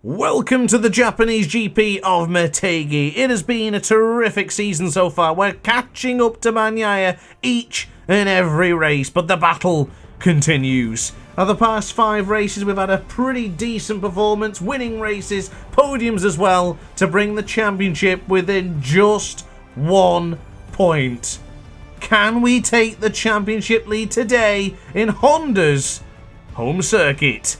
Welcome to the Japanese GP of Motegi. It has been a terrific season so far. We're catching up to Bagnaia each and every race, but the battle continues. Of the past 5 races, we've had a pretty decent performance, winning races, podiums as well, to bring the championship within just 1 point. Can we take the championship lead today in Honda's home circuit?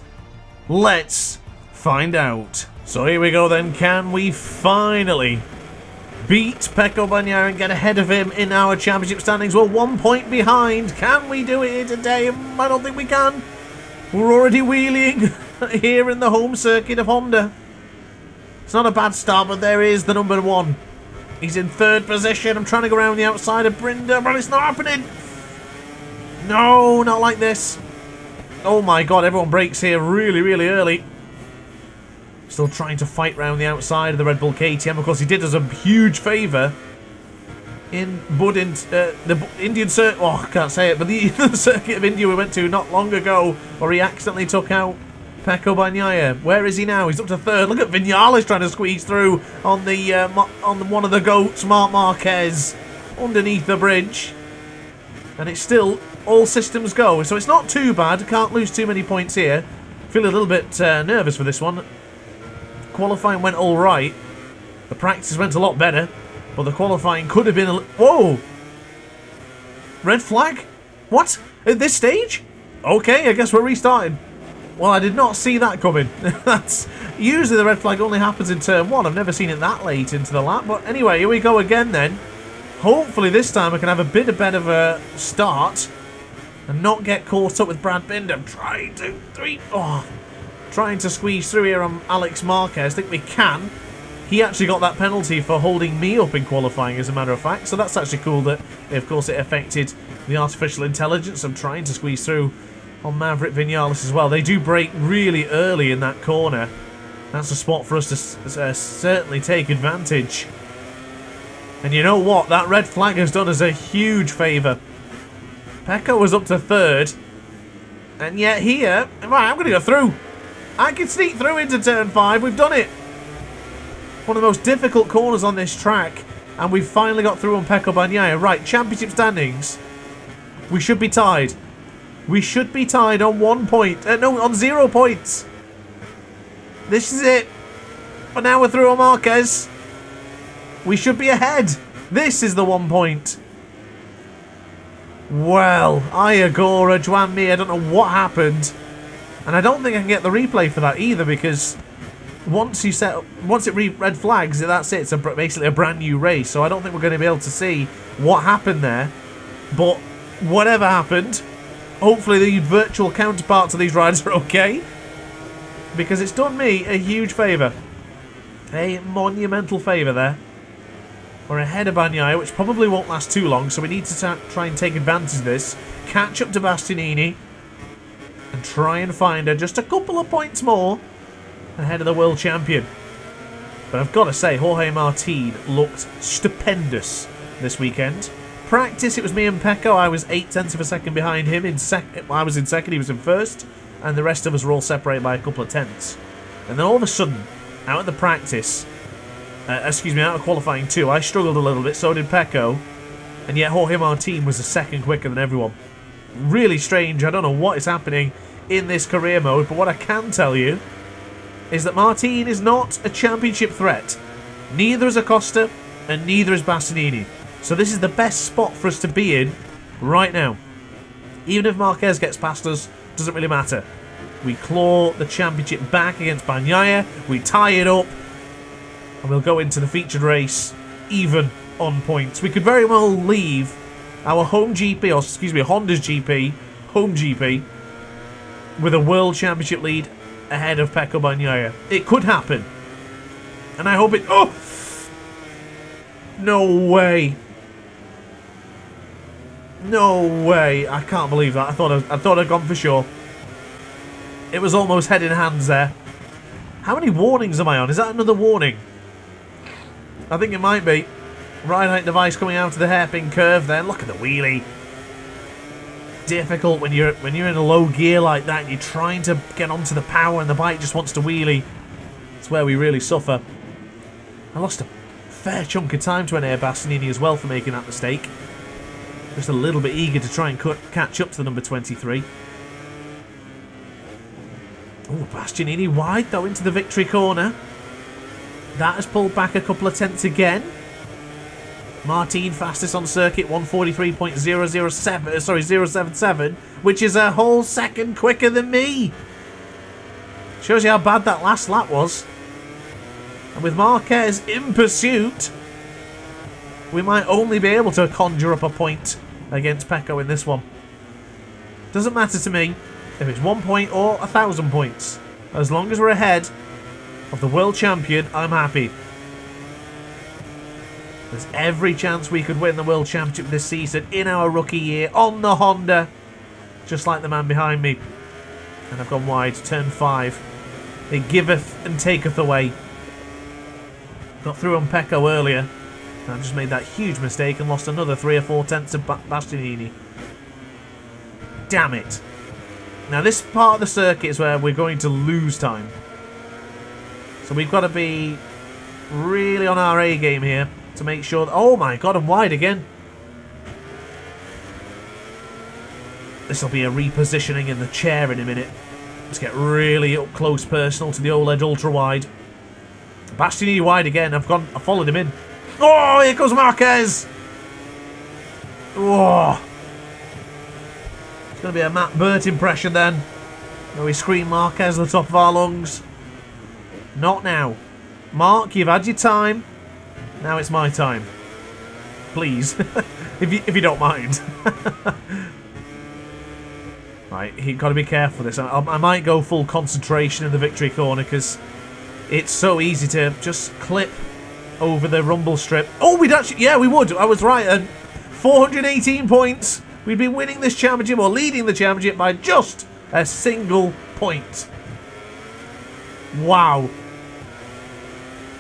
Let's find out. So here we go then. Can we finally beat Pecco Bagnaia and get ahead of him in our championship standings? We're 1 point behind. Can we do it here today? I don't think we can. We're already wheeling here in the home circuit of Honda. It's not a bad start, but there is the number 1. He's in 3rd position. I'm trying to go around the outside of Brinda, but it's not happening. No, not like this. Oh my god, everyone breaks here really, really early. Still trying to fight round the outside of the Red Bull KTM. Of course, he did us a huge favour in the Indian circuit. Oh, I can't say it, but the circuit of India we went to not long ago, where he accidentally took out Pecco Bagnaia. Where is he now? He's up to 3rd. Look at Vinales trying to squeeze through on the one of the goats, Marc Marquez, underneath the bridge, and it's still all systems go. So it's not too bad. Can't lose too many points here. Feel a little bit nervous for this one. Qualifying went all right. The practice went a lot better, but the qualifying could have been whoa! Red flag? What? At this stage? Okay, I guess we're restarting. Well, I did not see that coming. That's usually the red flag only happens in turn 1. I've never seen it that late into the lap. But anyway, here we go again then. Hopefully this time I can have a bit of better of a start and not get caught up with Brad Binder. Trying to squeeze through here on Alex Marquez. I think we can. He actually got that penalty for holding me up in qualifying, as a matter of fact. So that's actually cool that, of course, it affected the artificial intelligence of trying to squeeze through on Maverick Vinales as well. They do brake really early in that corner. That's a spot for us to certainly take advantage. And you know what? That red flag has done us a huge favour. Pecco was up to 3rd. And yet here... Right, I'm going to go through. I can sneak through into turn 5. We've done it. One of the most difficult corners on this track. And we've finally got through on Pecco Bagnaia. Right, championship standings. We should be tied. We should be tied on 1 point. No, on 0 points. This is it. But now we're through on Marquez. We should be ahead. This is the 1 point. Well, Iagora, Juan Mir, I don't know what happened. And I don't think I can get the replay for that either, because once it red flags, that's it. It's basically a brand new race. So I don't think we're going to be able to see what happened there. But whatever happened, hopefully the virtual counterparts of these riders are okay, because it's done me a huge favour. A monumental favour there. We're ahead of Bagnaia, which probably won't last too long, so we need to try and take advantage of this. Catch up to Bastianini and try and find her just a couple of points more ahead of the world champion. But I've got to say, Jorge Martin looked stupendous this weekend. Practice, it was me and Pecco. I was 0.8 of a second behind him. I was in 2nd, he was in 1st, and the rest of us were all separated by a couple of tenths. And then all of a sudden, out of the practice, out of qualifying 2, I struggled a little bit, so did Pecco, and yet Jorge Martin was a second quicker than everyone. Really strange. I don't know what is happening in this career mode, but what I can tell you is that Martin is not a championship threat. Neither is Acosta, and neither is Bastianini. So this is the best spot for us to be in right now. Even if Marquez gets past us, doesn't really matter. We claw the championship back against Bagnaia, we tie it up, and we'll go into the featured race even on points. We could very well leave our home GP, or excuse me, Honda's GP, home GP, with a world championship lead ahead of Pecco Bagnaia. It could happen. And I hope it... Oh! No way. No way. I can't believe that. I thought I'd gone for sure. It was almost head in hands there. How many warnings am I on? Is that another warning? I think it might be. Ride height device coming out of the hairpin curve there. Look at the wheelie. difficult when you're in a low gear like that and you're trying to get onto the power and the bike just wants to wheelie. It's where we really suffer. I lost a fair chunk of time to Enea Bastianini as well for making that mistake. Just a little bit eager to try and catch up to the number 23. Oh, Bastianini wide though into the victory corner. That has pulled back a couple of tenths again. Martin fastest on circuit, 143.077, which is a whole second quicker than me. Shows you how bad that last lap was. And with Marquez in pursuit, we might only be able to conjure up a point against Pecco in this one. Doesn't matter to me if it's 1 point or 1,000 points. As long as we're ahead of the world champion, I'm happy. There's every chance we could win the world championship this season in our rookie year on the Honda. Just like the man behind me. And I've gone wide, turn 5. It giveth and taketh away. Got through on Pecco earlier. I just made that huge mistake and lost another 3 or 4 tenths of Bastianini. Damn it. Now this part of the circuit is where we're going to lose time. So we've got to be really on our A game here to make sure that... Oh my god, I'm wide again. This will be a repositioning in the chair in a minute. Let's get really up close personal to the OLED ultra wide. Bastianini wide again. I followed him in. Oh, here comes Marquez. Oh. It's going to be a Matt Burt impression then. Where we scream Marquez at the top of our lungs. Not now. Mark, you've had your time. Now it's my time. Please. if you don't mind. Right, you've got to be careful with this. I might go full concentration in the victory corner because it's so easy to just clip over the rumble strip. Oh, we'd actually... Yeah, we would. I was right. And 418 points. We'd be winning this championship or leading the championship by just a single point. Wow.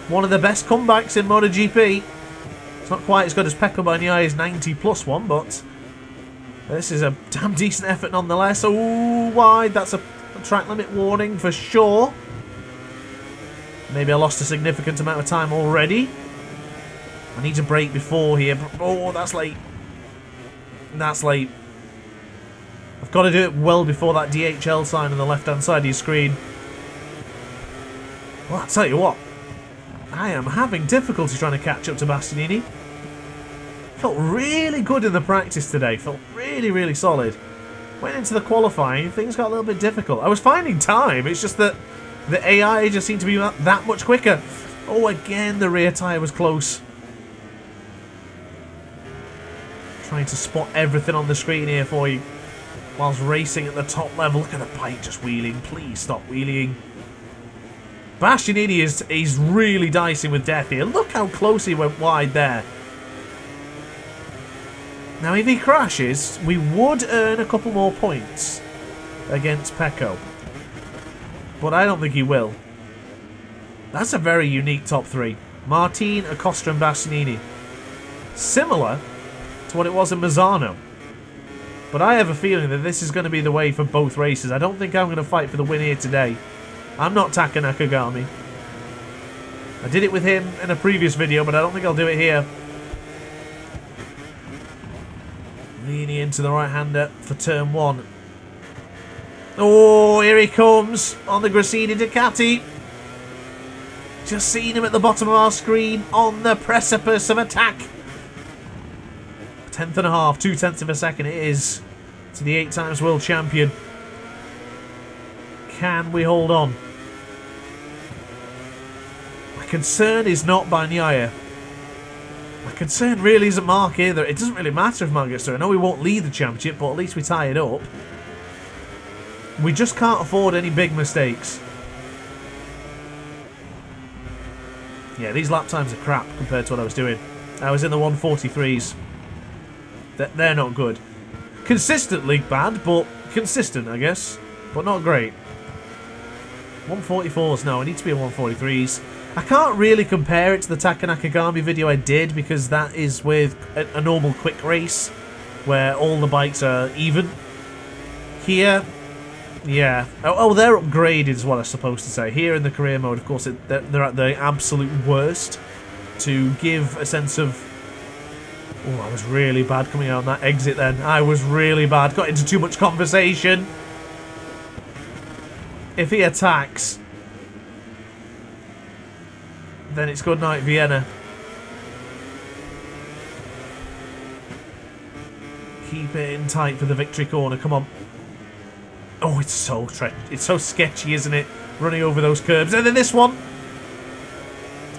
One of the best comebacks in MotoGP. It's not quite as good as Pecco Bagnaia's 90+ one, but this is a damn decent effort nonetheless. Oh, wide. That's a track limit warning for sure. Maybe I lost a significant amount of time already. I need to brake before here. Oh, that's late. That's late. I've got to do it well before that DHL sign on the left-hand side of your screen. Well, I'll tell you what. I am having difficulty trying to catch up to Bastianini. Felt really good in the practice today. Felt really, really solid. Went into the qualifying. Things got a little bit difficult. I was finding time. It's just that the AI just seemed to be that much quicker. Oh, again, the rear tyre was close. Trying to spot everything on the screen here for you whilst racing at the top level. Look at the bike just wheeling. Please stop wheeling. Bastianini is really dicing with death here. Look how close he went wide there. Now, if he crashes, we would earn a couple more points against Pecco. But I don't think he will. That's a very unique top 3. Martin, Acosta and Bastianini. Similar to what it was in Mazzano. But I have a feeling that this is going to be the way for both races. I don't think I'm going to fight for the win here today. I'm not Taka Nakagami. I did it with him in a previous video, but I don't think I'll do it here. Leaning into the right-hander for turn 1. Oh, here he comes on the Gresini Ducati. Just seen him at the bottom of our screen on the precipice of attack. 10th and a half, 2 tenths of a second it is to the 8 times world champion. Can we hold on? My concern is not Bagnaia. My concern really isn't Mark either. It doesn't really matter if Mark gets through. I know we won't lead the championship, but at least we tie it up. We just can't afford any big mistakes. Yeah, these lap times are crap compared to what I was doing. I was in the 143s. They're not good. Consistently bad, but consistent, I guess. But not great. 144s, no, I need to be in 143s. I can't really compare it to the Taka Nakagami video I did because that is with a normal quick race where all the bikes are even. Here, Yeah. Oh, they're upgraded is what I was supposed to say. Here in the career mode, of course, they're at the absolute worst to give a sense of... Oh, I was really bad coming out on that exit then. I was really bad. Got into too much conversation. If he attacks, then it's good night, Vienna. Keep it in tight for the victory corner. Come on. Oh, it's so sketchy, isn't it? Running over those curbs. And then this one.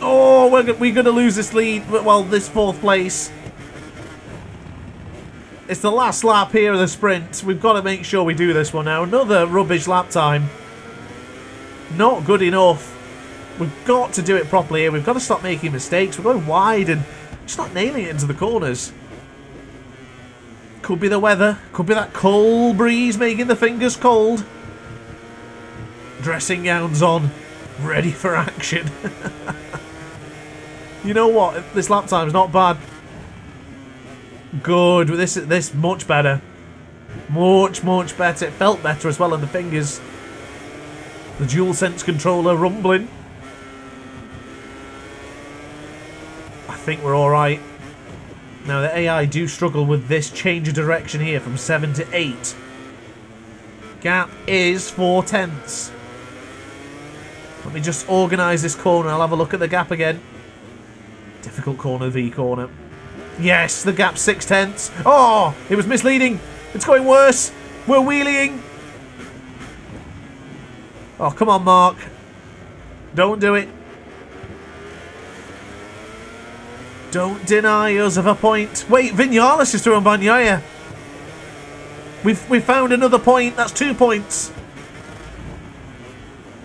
Oh, we're going to lose this lead. Well, this 4th place. It's the last lap here of the sprint. We've got to make sure we do this one now. Another rubbish lap time. Not good enough. We've got to do it properly here. We've got to stop making mistakes. We're going wide and just not nailing it into the corners. Could be the weather. Could be that cold breeze making the fingers cold. Dressing gowns on. Ready for action. You know what? This lap time's not bad. Good. This much better. Much better. It felt better as well on the fingers. The DualSense controller rumbling. I think we're alright. Now the AI do struggle with this change of direction here from 7 to 8. Gap is 4/10. Let me just organise this corner. I'll have a look at the gap again. Difficult corner, V corner. Yes, the gap's 6/10. Oh, it was misleading. It's going worse. We're wheeling. Oh, come on, Mark. Don't do it. Don't deny us of a point. Wait, Vinales is through on Bagnaia. We've found another point. That's 2 points.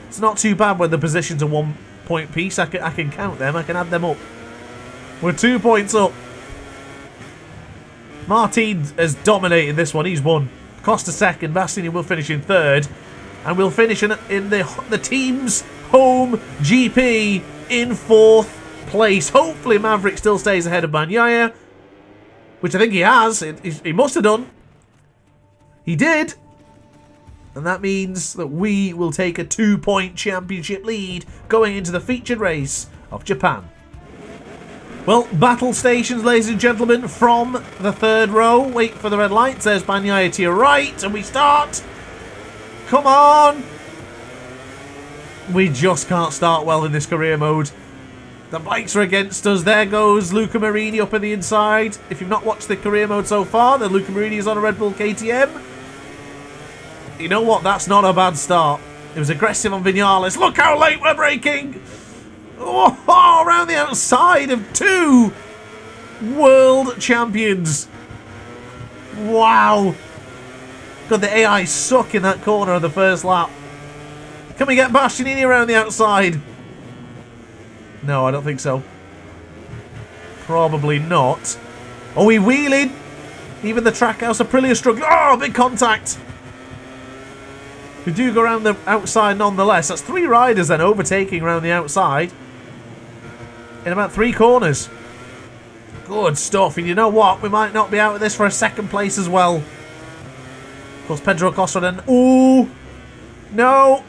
It's not too bad when the positions are 1 point piece. I can count them. I can add them up. We're 2 points up. Martin has dominated this one. He's won. Costa second. Bastiani will finish in 3rd. And we'll finish in the team's home GP in 4th place. Hopefully Maverick still stays ahead of Bagnaia, which I think he has. He must have done. He did. And that means that we will take a 2-point championship lead going into the featured race of Japan. Well, battle stations, ladies and gentlemen, from the 3rd row. Wait for the red lights. There's Bagnaia to your right, and we start. Come on! We just can't start well in this career mode. The bikes are against us. There goes Luca Marini up on the inside. If you've not watched the career mode so far, then Luca Marini is on a Red Bull KTM. You know what? That's not a bad start. It was aggressive on Vinales. Look how late we're braking! Oh, around the outside of 2 world champions. Wow. God, the AI suck in that corner of the first lap. Can we get Bastianini around the outside? No, I don't think so. Probably not. Oh, he wheeling. Even the Trackhouse Aprilia struggling. Oh, big contact. We do go around the outside nonetheless. That's 3 riders then overtaking around the outside in about 3 corners. Good stuff. And you know what? We might not be out of this for a 2nd place as well. Of course, Pedro Costa then. Ooh. No.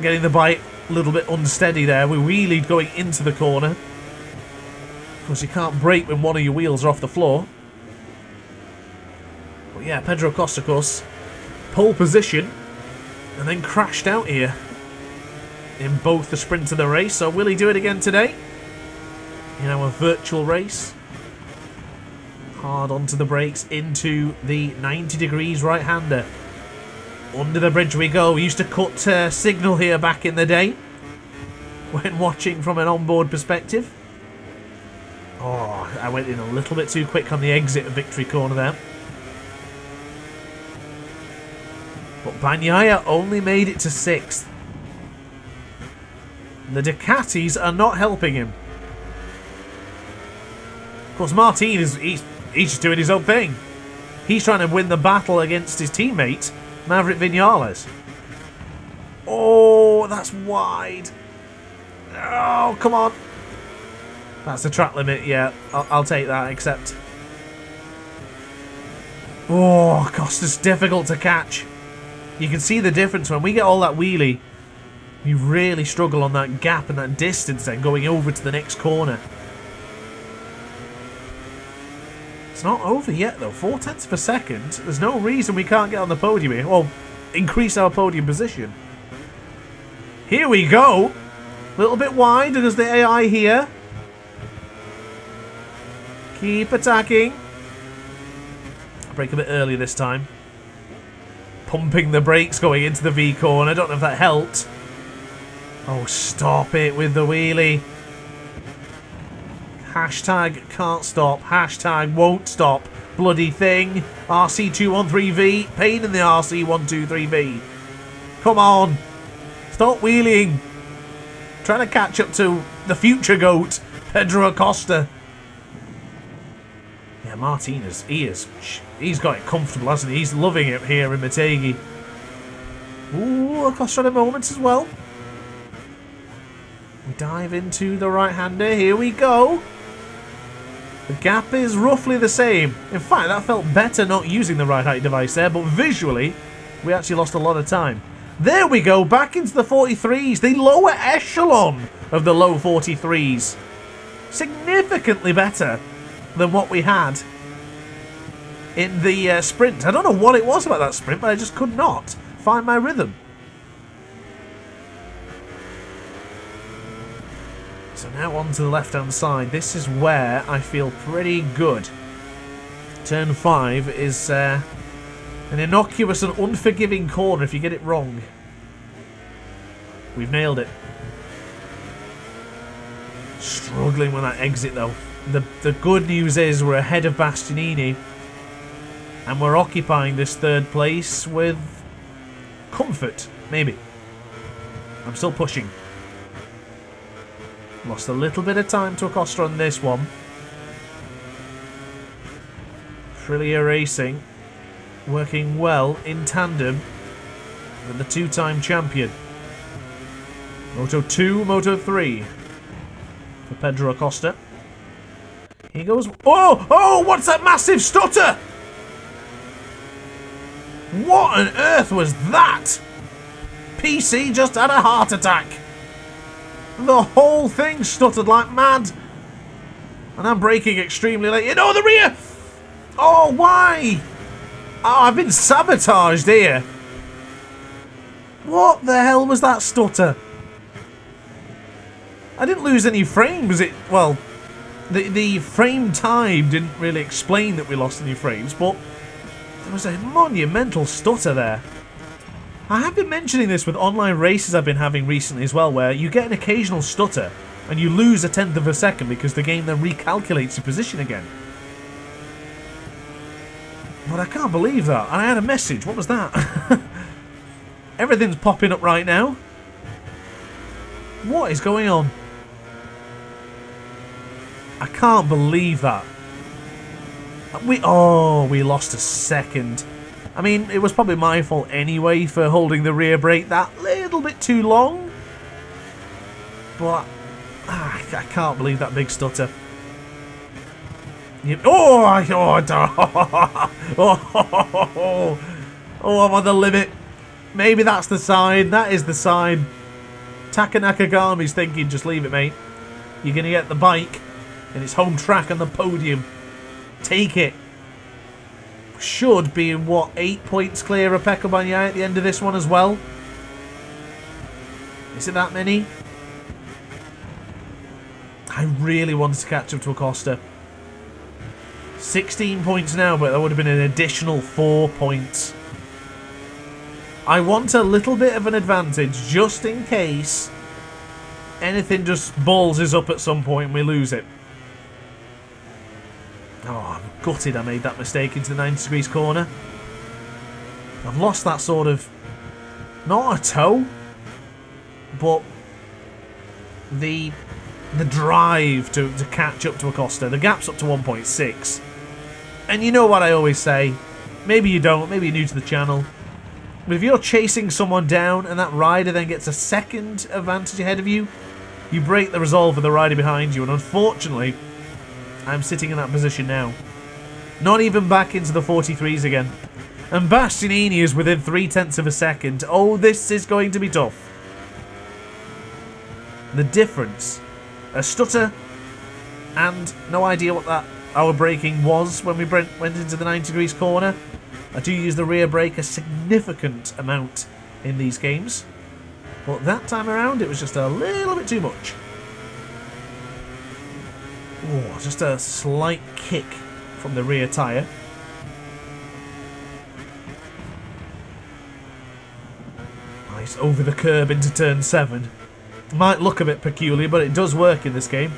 Getting the bike a little bit unsteady there. We wheelied going into the corner. Of course, you can't brake when one of your wheels are off the floor. But yeah, Pedro Costa, of course, pole position and then crashed out here in both the sprint and the race. So will he do it again today? In our virtual race. Hard onto the brakes into the 90 degrees right-hander. Under the bridge we go. We used to cut signal here back in the day when watching from an onboard perspective. Oh, I went in a little bit too quick on the exit of Victory Corner there. But Bagnaia only made it to 6th. The Ducatis are not helping him. Of course, Martin he's just doing his own thing. He's trying to win the battle against his teammate, Maverick Vinales. Oh, that's wide. Oh, come on. That's the track limit, yeah. I'll take that, except... Oh, gosh, it's difficult to catch. You can see the difference when we get all that wheelie. You really struggle on that gap and that distance then going over to the next corner. It's not over yet though. 0.4 of a second. There's no reason we can't get on the podium here. Well, increase our podium position. Here we go. A little bit wide because the AI here. Keep attacking. Brake a bit early this time. Pumping the brakes going into the V corner. I don't know if that helped. Oh, stop it with the wheelie. Hashtag can't stop. Hashtag won't stop. Bloody thing. RC213V. Pain in the RC123V. Come on. Stop wheeling. Trying to catch up to the future GOAT, Pedro Acosta. Yeah, Martinez, he's got it comfortable, hasn't he? He's loving it here in Motegi. Ooh, Acosta at a moment as well. We dive into the right-hander. Here we go. The gap is roughly the same. In fact, that felt better not using the right height device there, but visually, we actually lost a lot of time. There we go, back into the 43s, the lower echelon of the low 43s. Significantly better than what we had in the sprint. I don't know what it was about that sprint, but I just could not find my rhythm. So now on to the left-hand side. This is where I feel pretty good. Turn 5 is an innocuous and unforgiving corner if you get it wrong. We've nailed it. Struggling with that exit though. The good news is we're ahead of Bastianini. And we're occupying this third place with comfort, maybe. I'm still pushing. Lost a little bit of time to Acosta on this one. Aprilia Racing working well in tandem with the two-time champion. Moto 2, Moto 3 for Pedro Acosta. He goes... Oh! Oh! What's that massive stutter? What on earth was that? PC just had a heart attack. The whole thing stuttered like mad. And I'm braking extremely late. You know, the rear! Oh, why? Oh, I've been sabotaged here. What the hell was that stutter? I didn't lose any frames. Well, the frame time didn't really explain that we lost any frames, but there was a monumental stutter there. I have been mentioning this with online races I've been having recently as well, where you get an occasional stutter and you lose 1/10 of a second because the game then recalculates your position again. But I can't believe that. And I had a message. What was that? Everything's popping up right now. What is going on? I can't believe that. We lost a second. I mean, it was probably my fault anyway for holding the rear brake that little bit too long. But I can't believe that big stutter. Oh, I'm on the limit. Maybe that's the sign. That is the sign. Taka Nakagami's thinking, just leave it, mate. You're going to get the bike in its home track on the podium. Take it. Should be, what, 8 points clear of Pecco Bagnaia at the end of this one as well. Is it that many? I really wanted to catch up to Acosta. 16 points now, but that would have been an additional 4 points. I want a little bit of an advantage just in case anything just balls us up at some point and we lose it. Oh, I'm gutted I made that mistake into the 90 degrees corner. I've lost that sort of, not a toe, but the drive to catch up to Acosta. The gap's up to 1.6. And you know what I always say, maybe you don't, maybe you're new to the channel, but if you're chasing someone down and that rider then gets a second advantage ahead of you, you break the resolve of the rider behind you, and unfortunately, I'm sitting in that position now. Not even back into the 43s again. And Bastianini is within 0.3 of a second. Oh, this is going to be tough. The difference. A stutter and no idea what that our braking was when we went into the 90 degrees corner. I do use the rear brake a significant amount in these games. But that time around, it was just a little bit too much. Oh, just a slight kick from the rear tyre. Nice, over the curb into turn 7. Might look a bit peculiar, but it does work in this game.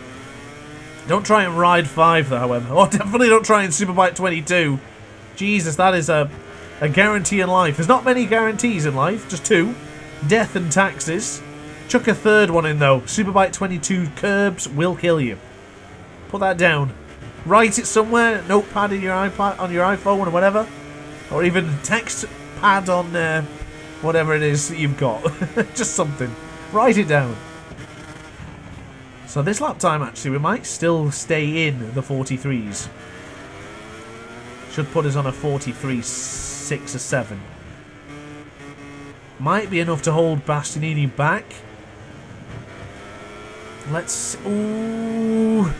Don't try and ride 5, though, however. Or definitely don't try and Superbike 22. Jesus, that is a guarantee in life. There's not many guarantees in life, just 2. Death and taxes. Chuck a third one in, though. Superbike 22 curbs will kill you. Put that down. Write it somewhere. Notepad in your iPad, on your iPhone or whatever. Or even text pad on whatever it is that you've got. Just something. Write it down. So this lap time, actually, we might still stay in the 43s. Should put us on a 43.6 or 7. Might be enough to hold Bastianini back. Let's... Ooh.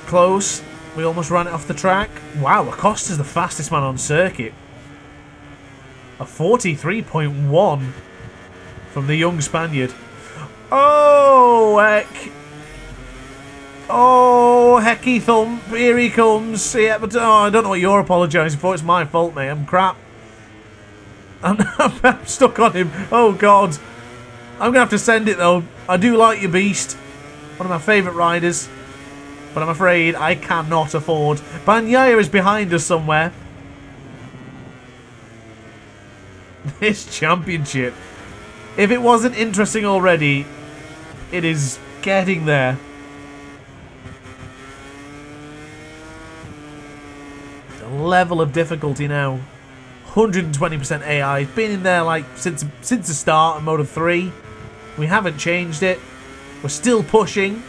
Close. We almost ran it off the track. Wow, Acosta's the fastest man on circuit. A 43.1 from the young Spaniard. Oh, heck. Oh, hecky thump. Here he comes. Yeah, but I don't know what you're apologising for. It's my fault, mate. I'm crap. I'm stuck on him. Oh, God. I'm going to have to send it, though. I do like you, Beast. One of my favourite riders. But I'm afraid I cannot afford. Bagnaia is behind us somewhere. This championship. If it wasn't interesting already, it is getting there. The level of difficulty now. 120% AI. It's been in there like since the start of Moto 3. We haven't changed it. We're still pushing.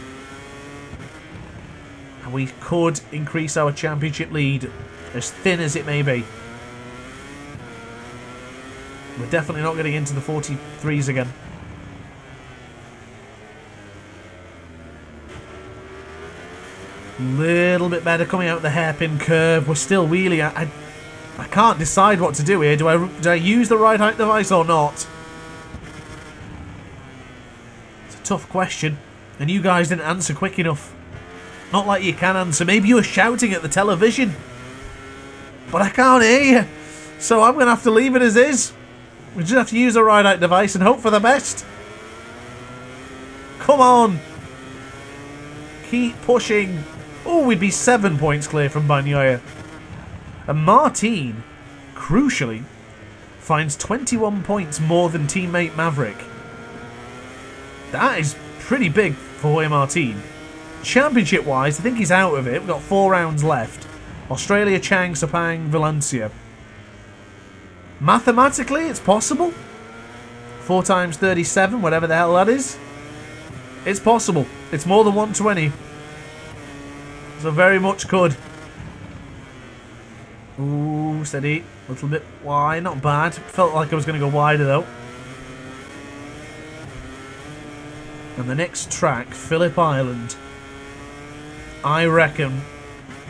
And we could increase our championship lead, as thin as it may be. We're definitely not getting into the 43s again. Little bit better coming out the hairpin curve. We're still wheeling. I can't decide what to do here. Do I use the right height device or not? It's a tough question. And you guys didn't answer quick enough. Not like you can answer. Maybe you were shouting at the television. But I can't hear you. So I'm going to have to leave it as is. We just have to use the right height device and hope for the best. Come on. Keep pushing. Oh, we'd be 7 points clear from Bagnaia. And Martin, crucially, finds 21 points more than teammate Maverick. That is pretty big for Jorge Martin. Championship-wise, I think he's out of it. We've got 4 rounds left. Australia, Chang, Sepang, Valencia. Mathematically, it's possible. 4 times 37, whatever the hell that is. It's possible. It's more than 120. So very much could. Ooh, steady. A little bit wide. Not bad. Felt like I was going to go wider, though. And the next track, Phillip Island. I reckon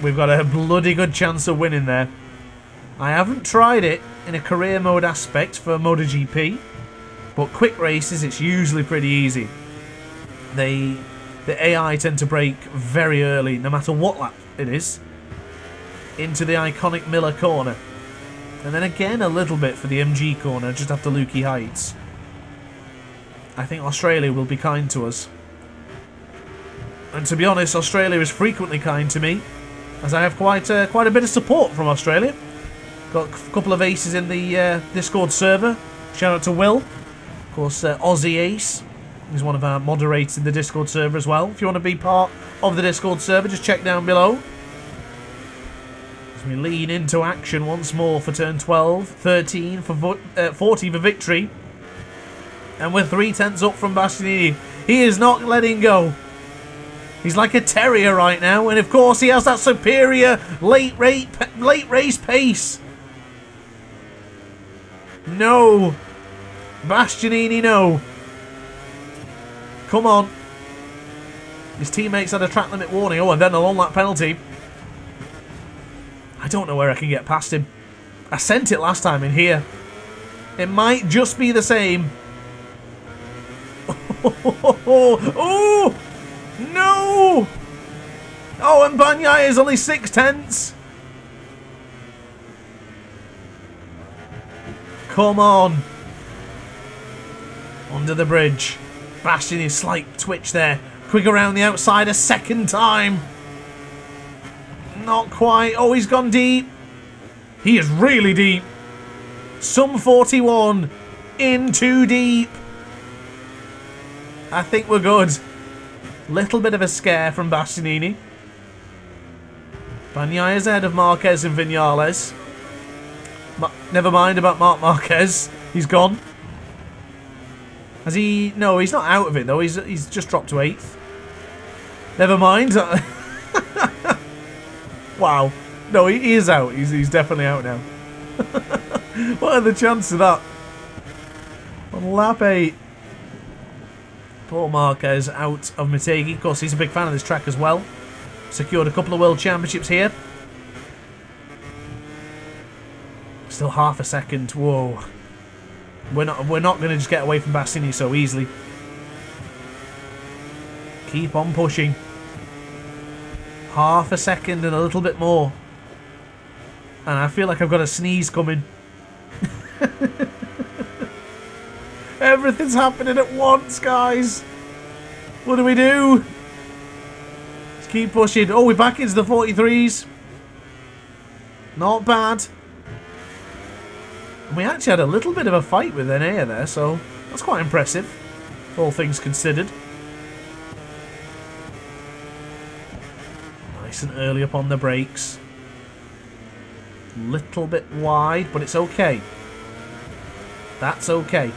we've got a bloody good chance of winning there. I haven't tried it in a career mode aspect for MotoGP, but quick races, it's usually pretty easy. The AI tend to brake very early, no matter what lap it is, into the iconic Miller corner. And then again a little bit for the MG corner, just after Lukey Heights. I think Australia will be kind to us. And to be honest, Australia is frequently kind to me, as I have quite a bit of support from Australia. Got a couple of aces in the Discord server. Shout out to Will. Of course, Aussie Ace. He's one of our moderators in the Discord server as well. If you want to be part of the Discord server, just check down below. As we lean into action once more for turn 12. 13 for 40 for victory. And we're 3/10 up from Bastianini. He is not letting go. He's like a terrier right now, and of course he has that superior late race pace. No. Bastianini, no. Come on. His teammates had a track limit warning. Oh, and then a long lap penalty. I don't know where I can get past him. I sent it last time in here. It might just be the same. Oh, no. Oh, and Bagnaia is only 6/10. Come on. Under the bridge. Bashing his slight twitch there. Quick around the outside a second time. Not quite. Oh, he's gone deep. He is really deep. Some 41. In too deep. I think we're good. Little bit of a scare from Bastianini. Bagnaia's ahead of Marquez and Vinales. Never mind about Marc Marquez. He's gone. Has he... No, he's not out of it, though. He's just dropped to 8th. Never mind. Wow. No, he is out. He's definitely out now. What are the chances of that? On lap 8. Poor Marquez out of Motegi. Of course, he's a big fan of this track as well. Secured a couple of World Championships here. Still half a second. Whoa. We're not going to just get away from Bastianini so easily. Keep on pushing. Half a second and a little bit more. And I feel like I've got a sneeze coming. Everything's happening at once, guys. What do we do? Let's keep pushing. Oh, we're back into the 43s. Not bad. We actually had a little bit of a fight with Bagnaia there, so that's quite impressive, all things considered. Nice and early up on the brakes. Little bit wide, but it's okay. That's okay.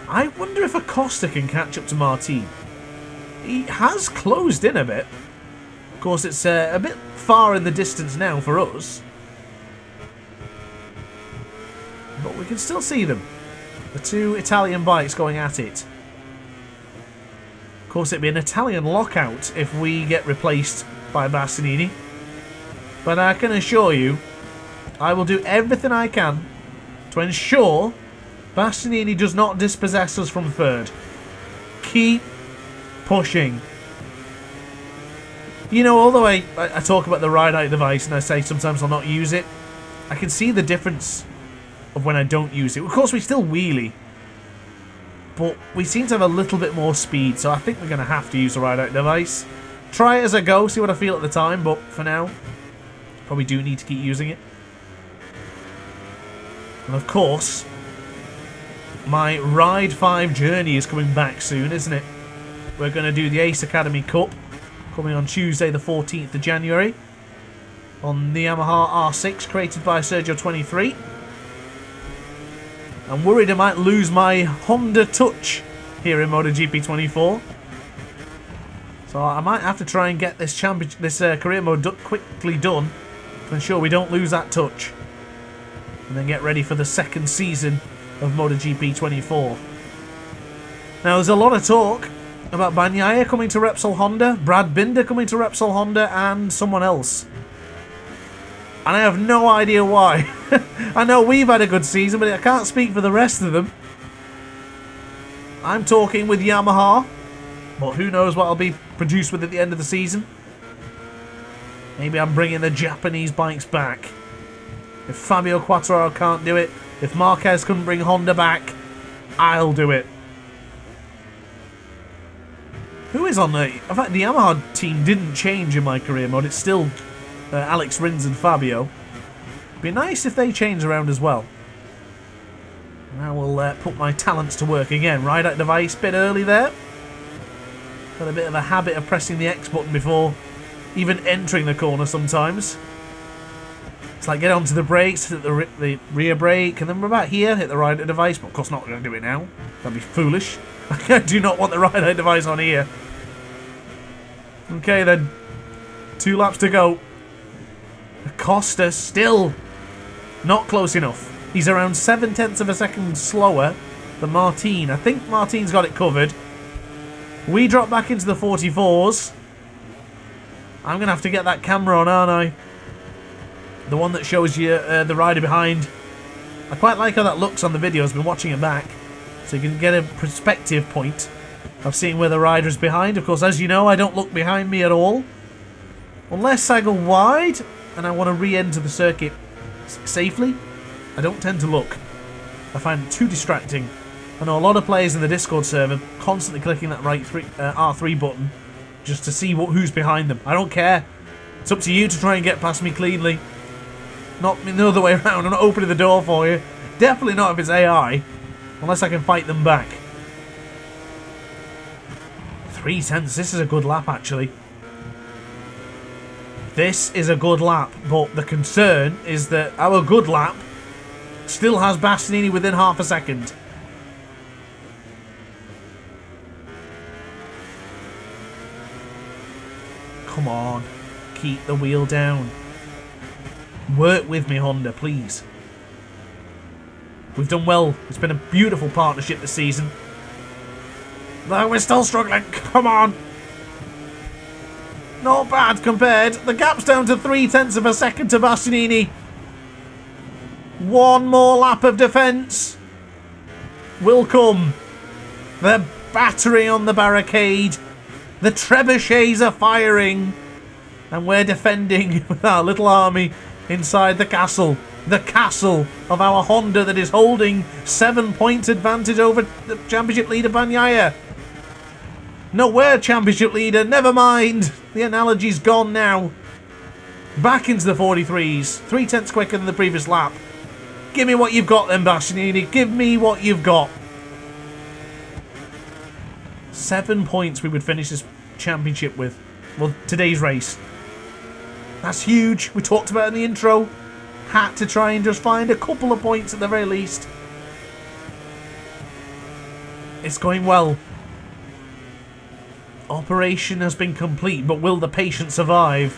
I wonder if Acosta can catch up to Martin. He has closed in a bit. Of course, it's a bit far in the distance now for us. But we can still see them. The two Italian bikes going at it. Of course, it'd be an Italian lockout if we get replaced by Bastianini. But I can assure you, I will do everything I can to ensure Bastianini does not dispossess us from third. Keep pushing. You know, although I talk about the ride-out device and I say sometimes I'll not use it, I can see the difference of when I don't use it. Of course, we still wheelie, but we seem to have a little bit more speed, so I think we're going to have to use the ride-out device. Try it as I go, see what I feel at the time, but for now, probably do need to keep using it. And of course, my Ride 5 journey is coming back soon, isn't it? We're going to do the Ace Academy Cup, coming on Tuesday the 14th of January, on the Yamaha R6, created by Sergio23. I'm worried I might lose my Honda Touch here in MotoGP 24. So I might have to try and get this career mode quickly done to ensure we don't lose that touch. And then get ready for the second season of MotoGP 24. Now there's a lot of talk about Bagnaia coming to Repsol Honda, Brad Binder coming to Repsol Honda, and someone else. And I have no idea why. I know we've had a good season, but I can't speak for the rest of them. I'm talking with Yamaha, but who knows what I'll be produced with at the end of the season. Maybe I'm bringing the Japanese bikes back. If Fabio Quartararo can't do it, if Marquez couldn't bring Honda back, I'll do it. Who is on the... In fact, the Yamaha team didn't change in my career mode. It's still Alex Rins and Fabio. Be nice if they change around as well. Now we'll put my talents to work again. Ride-out device, bit early there. Got a bit of a habit of pressing the X button before even entering the corner sometimes. It's like get onto the brakes, hit the rear brake, and then we're about here, hit the rider device. But of course, not going to do it now. That'd be foolish. I do not want the rider device on here. Okay, then. 2 laps to go. Acosta still not close enough. He's around 0.7 of a second slower than Martin. I think Martin's got it covered. We drop back into the 44s. I'm going to have to get that camera on, aren't I? The one that shows you the rider behind. I quite like how that looks on the video. I've been watching it back. So you can get a perspective point of seeing where the rider is behind. Of course, as you know, I don't look behind me at all. Unless I go wide and I want to re-enter the circuit safely, I don't tend to look. I find it too distracting. I know a lot of players in the Discord server constantly clicking that R3 button just to see who's behind them. I don't care. It's up to you to try and get past me cleanly. Not the other way around. I'm not opening the door for you. Definitely not if it's AI. Unless I can fight them back. 3/10. This is a good lap, actually. This is a good lap, but the concern is that our good lap still has Bastianini within half a second. Come on. Keep the wheel down. Work with me, Honda, please. We've done well. It's been a beautiful partnership this season. But we're still struggling. Come on. Not bad compared. The gap's down to 0.3 of a second to Bastianini. One more lap of defence will come. The battery on the barricade. The trebuchets are firing. And we're defending with our little army inside the castle. The castle of our Honda that is holding 7-point advantage over the championship leader Bagnaia. No, we're championship leader. Never mind. The analogy's gone now. Back into the 43s. 0.3 quicker than the previous lap. Give me what you've got then, Bastianini. Give me what you've got. 7 points we would finish this championship with. Well, today's race. That's huge. We talked about it in the intro. Had to try and just find a couple of points at the very least. It's going well. Operation has been complete, but will the patient survive?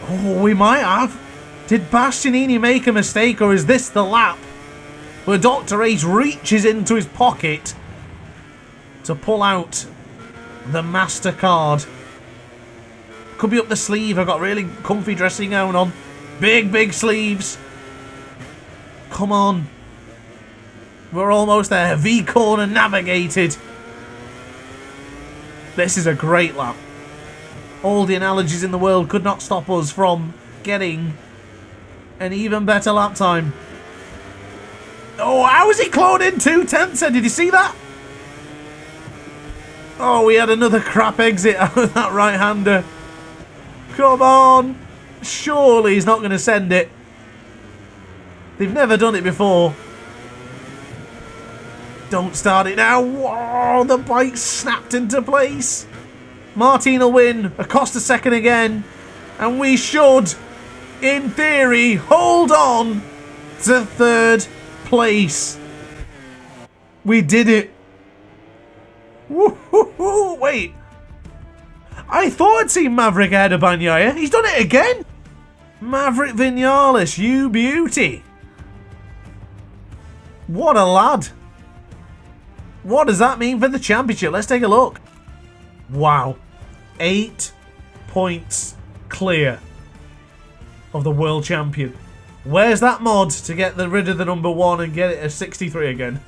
Oh, we might have. Did Bastianini make a mistake, or is this the lap where DrAce reaches into his pocket to pull out the MasterCard? Could be up the sleeve. I've got really comfy dressing gown on. Big sleeves. Come on. We're almost there. V-corner navigated. This is a great lap. All the analogies in the world could not stop us from getting an even better lap time. Oh, how is he clawed in 0.2? Did you see that? Oh, we had another crap exit out of that right-hander. Come on. Surely he's not going to send it. They've never done it before. Don't start it now. Whoa, the bike snapped into place. Martin will win. Acosta second again. And we should, in theory, hold on to third place. We did it. Woo-hoo-hoo. Wait. I thought I'd seen Maverick ahead of Bagnaia. He's done it again. Maverick Vinales, you beauty. What a lad. What does that mean for the championship? Let's take a look. Wow. 8 points clear of the world champion. Where's that mod to get rid of the number 1 and get it at 63 again?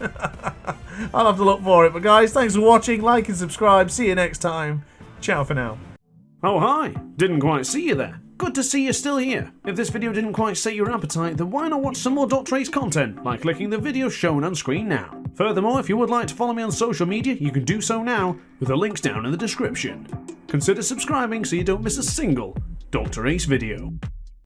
I'll have to look for it. But guys, thanks for watching. Like and subscribe. See you next time. Ciao for now. Oh hi, didn't quite see you there. Good to see you're still here. If this video didn't quite sate your appetite, then why not watch some more DrAce content by clicking the video shown on screen now. Furthermore, if you would like to follow me on social media, you can do so now with the links down in the description. Consider subscribing so you don't miss a single DrAce video.